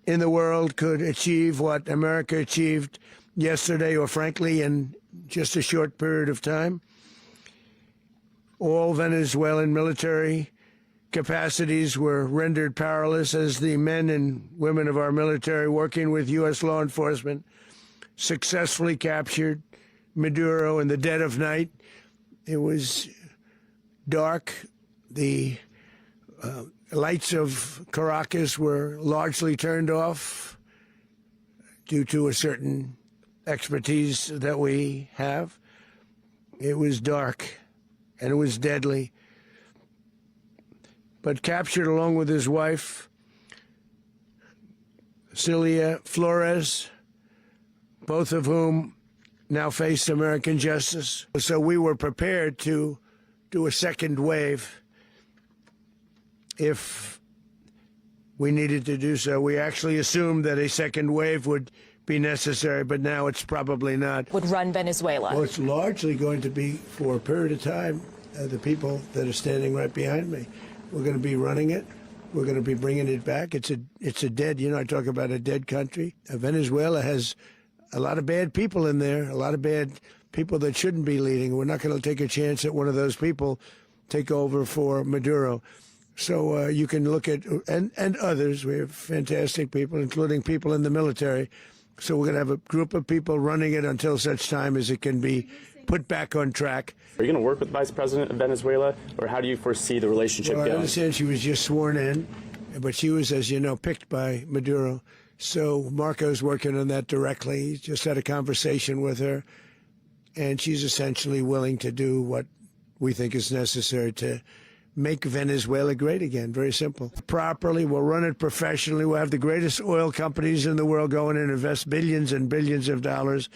in the world could achieve what America achieved yesterday, or frankly, in just a short period of time. All Venezuelan military capacities were rendered powerless as the men and women of our military, working with U.S. law enforcement, successfully captured Maduro in the dead of night. It was dark. The lights of Caracas were largely turned off due to a certain expertise that we have. It was dark and it was deadly. But captured along with his wife, Celia Flores, both of whom now face American justice. So we were prepared to do a second wave if we needed to do so. We actually assumed that a second wave would be necessary, but now it's probably not. Would run Venezuela? Well, it's largely going to be, for a period of time, the people that are standing right behind me. We're going to be running it. We're going to be bringing it back. It's a dead, I talk about a dead country. Venezuela has a lot of bad people in there, a lot of bad people that shouldn't be leading. We're not going to take a chance that one of those people take over for Maduro. So you can look at, and others, we have fantastic people, including people in the military. So we're going to have a group of people running it until such time as it can be put back on track. Are you going to work with the Vice President of Venezuela, or how do you foresee the relationship going? I understand she was just sworn in, but she was, as you know, picked by Maduro. So Marco's working on that directly. He just had a conversation with her, and she's essentially willing to do what we think is necessary to make Venezuela great again. Very simple. Properly, we'll run it professionally. We'll have the greatest oil companies in the world go in and invest billions and billions of dollars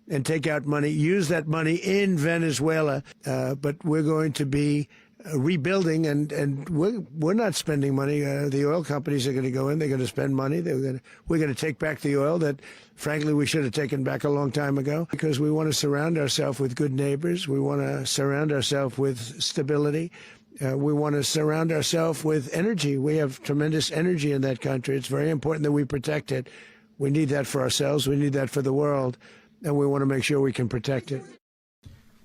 and take out money, use that money in Venezuela. But we're going to be rebuilding, and we're not spending money. The oil companies are going to go in. They're going to spend money. We're going to take back the oil that, frankly, we should have taken back a long time ago, because we want to surround ourselves with good neighbors. We want to surround ourselves with stability. We want to surround ourselves with energy. We have tremendous energy in that country. It's very important that we protect it. We need that for ourselves. We need that for the world. And we want to make sure we can protect it.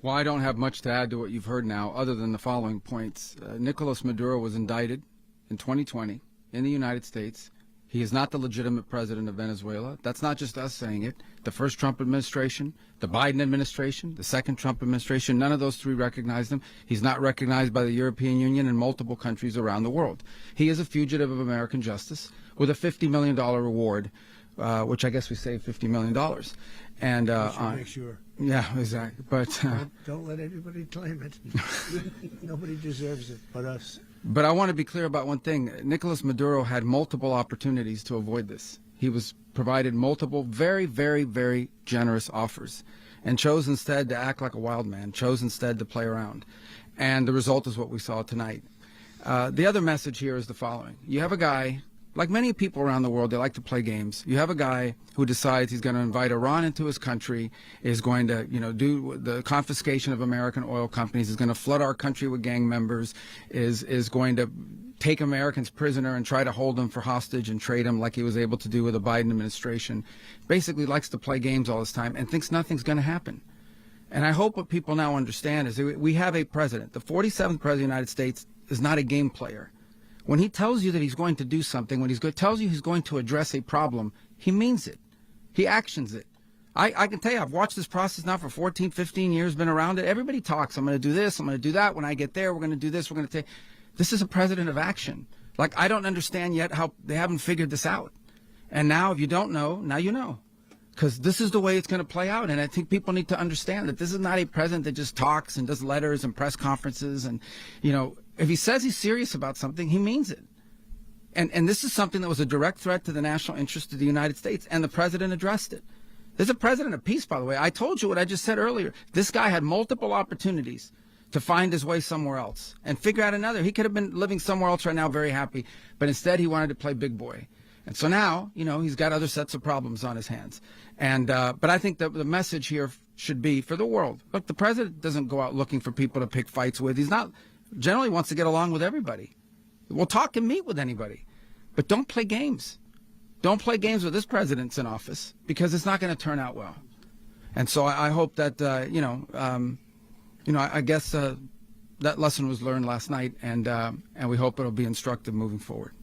Well, I don't have much to add to what you've heard now, other than the following points. Nicolas Maduro was indicted in 2020 in the United States. He is not the legitimate president of Venezuela. That's not just us saying it. The first Trump administration, the Biden administration, the second Trump administration, none of those three recognized him. He's not recognized by the European Union and multiple countries around the world. He is a fugitive of American justice with a $50 million reward, which I guess we saved $50 million. And make sure. Yeah, exactly. But don't let anybody claim it. Nobody deserves it but us. But I want to be clear about one thing. Nicolas Maduro had multiple opportunities to avoid this. He was provided multiple very, very, very generous offers and chose instead to act like a wild man, chose instead to play around. And the result is what we saw tonight. The other message here is the following. You have a guy, like many people around the world, they like to play games. You have a guy who decides he's going to invite Iran into his country, is going to, do the confiscation of American oil companies, is going to flood our country with gang members, is going to take Americans prisoner and try to hold them for hostage and trade them like he was able to do with the Biden administration. Basically likes to play games all this time and thinks nothing's going to happen. And I hope what people now understand is that we have a president. The 47th president of the United States is not a game player. When he tells you that he's going to do something, when tells you he's going to address a problem, he means it. He actions it. I can tell you, I've watched this process now for 14, 15 years, been around it. Everybody talks. I'm going to do this. I'm going to do that. When I get there, we're going to do this. We're going to take. This is a president of action. Like, I don't understand yet how they haven't figured this out. And now, if you don't know, now you know. Because this is the way it's going to play out. And I think people need to understand that this is not a president that just talks and does letters and press conferences. And, if he says he's serious about something, he means it. And this is something that was a direct threat to the national interest of the United States, and the president addressed it. There's a president of peace, by the way. I told you what I just said earlier. This guy had multiple opportunities to find his way somewhere else and figure out another. He could have been living somewhere else right now very happy, but instead he wanted to play big boy. And so now, he's got other sets of problems on his hands. And but I think that the message here should be for the world. Look, the president doesn't go out looking for people to pick fights with. He's not generally wants to get along with everybody. We'll talk and meet with anybody, but don't play games. don't play games with this president's in office, because it's not going to turn out well. And so I hope that, I guess that lesson was learned last night, and we hope it'll be instructive moving forward.